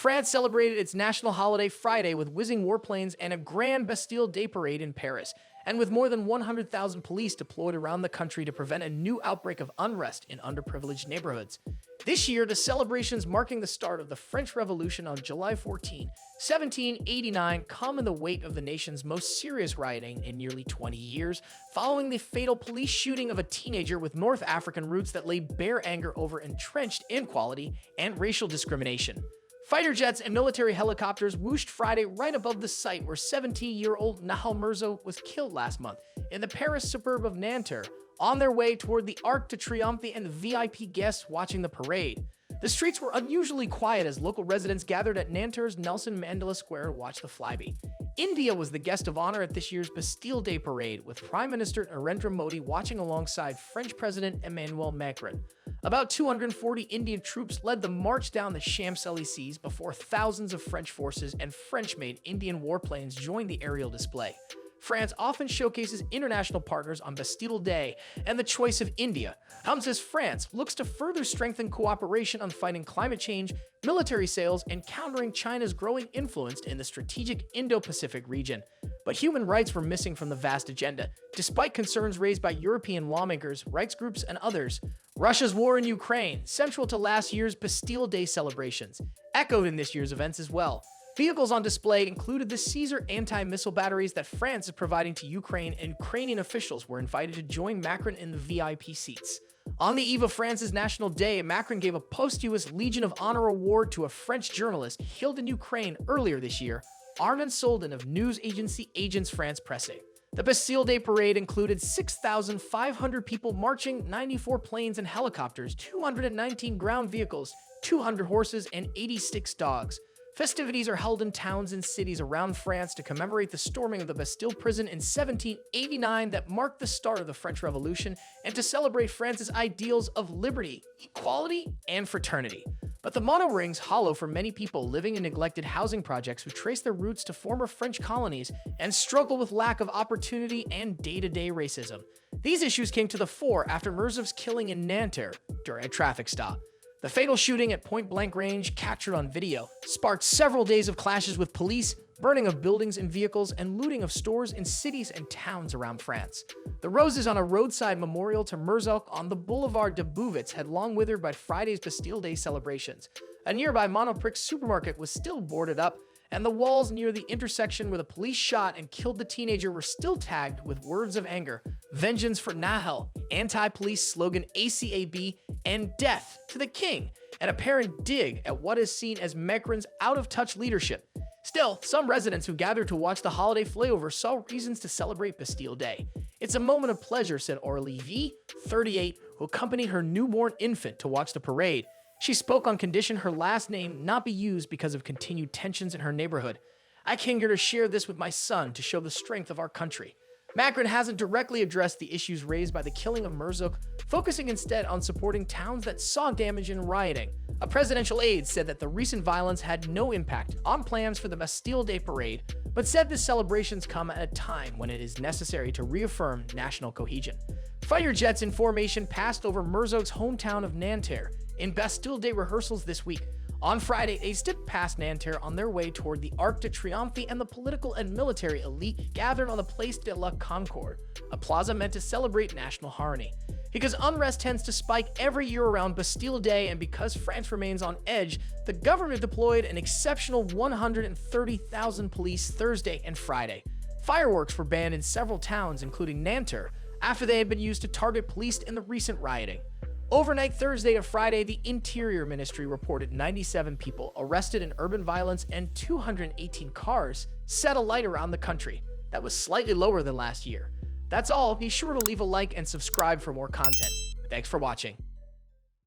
France celebrated its national holiday Friday with whizzing warplanes and a grand Bastille Day parade in Paris, and with more than 100,000 police deployed around the country to prevent a new outbreak of unrest in underprivileged neighborhoods. This year, the celebrations marking the start of the French Revolution on July 14, 1789, come in the wake of the nation's most serious rioting in nearly 20 years, following the fatal police shooting of a teenager with North African roots that laid bare anger over entrenched inequality and racial discrimination. Fighter jets and military helicopters whooshed Friday right above the site where 17-year-old Nahal Mirzo was killed last month in the Paris suburb of Nanterre, on their way toward the Arc de Triomphe and the VIP guests watching the parade. The streets were unusually quiet as local residents gathered at Nanterre's Nelson Mandela Square to watch the flyby. India was the guest of honor at this year's Bastille Day parade, with Prime Minister Narendra Modi watching alongside French President Emmanuel Macron. About 240 Indian troops led the march down the Champs-Élysées before thousands of French forces and French-made Indian warplanes joined the aerial display. France often showcases international partners on Bastille Day, and the choice of India comes as France looks to further strengthen cooperation on fighting climate change, military sales, and countering China's growing influence in the strategic Indo-Pacific region. But human rights were missing from the vast agenda, despite concerns raised by European lawmakers, rights groups, and others. Russia's war in Ukraine, central to last year's Bastille Day celebrations, echoed in this year's events as well. Vehicles on display included the Caesar anti-missile batteries that France is providing to Ukraine, and Ukrainian officials were invited to join Macron in the VIP seats. On the eve of France's National Day, Macron gave a posthumous Legion of Honor award to a French journalist killed in Ukraine earlier this year, Arnaud Soldan of news agency Agence France Presse. The Bastille Day parade included 6,500 people marching, 94 planes and helicopters, 219 ground vehicles, 200 horses, and 86 dogs. Festivities are held in towns and cities around France to commemorate the storming of the Bastille prison in 1789 that marked the start of the French Revolution, and to celebrate France's ideals of liberty, equality, and fraternity. But the motto rings hollow for many people living in neglected housing projects who trace their roots to former French colonies and struggle with lack of opportunity and day-to-day racism. These issues came to the fore after Mirzo's killing in Nanterre during a traffic stop. The fatal shooting at point-blank range, captured on video, sparked several days of clashes with police, burning of buildings and vehicles, and looting of stores in cities and towns around France. The roses on a roadside memorial to Mirzo on the Boulevard de Bouvets had long withered by Friday's Bastille Day celebrations. A nearby Monoprix supermarket was still boarded up, and the walls near the intersection where the police shot and killed the teenager were still tagged with words of anger, vengeance for Nahal, anti-police slogan ACAB, and death to the king, an apparent dig at what is seen as Macron's out-of-touch leadership. Still, some residents who gathered to watch the holiday flyover saw reasons to celebrate Bastille Day. "It's a moment of pleasure," said Orly, 38, who accompanied her newborn infant to watch the parade. She spoke on condition her last name not be used because of continued tensions in her neighborhood. "I came here to share this with my son to show the strength of our country." Macron hasn't directly addressed the issues raised by the killing of Mirzo, focusing instead on supporting towns that saw damage in rioting. A presidential aide said that the recent violence had no impact on plans for the Bastille Day parade, but said the celebrations come at a time when it is necessary to reaffirm national cohesion. Fighter jets in formation passed over Mirzo's hometown of Nanterre in Bastille Day rehearsals this week. On Friday, they stepped past Nanterre on their way toward the Arc de Triomphe, and the political and military elite gathered on the Place de la Concorde, a plaza meant to celebrate national harmony. Because unrest tends to spike every year around Bastille Day, and because France remains on edge, the government deployed an exceptional 130,000 police Thursday and Friday. Fireworks were banned in several towns, including Nanterre, after they had been used to target police in the recent rioting. Overnight Thursday to Friday, the Interior Ministry reported 97 people arrested in urban violence and 218 cars set alight around the country. That was slightly lower than last year. That's all. Be sure to leave a like and subscribe for more content. Thanks for watching.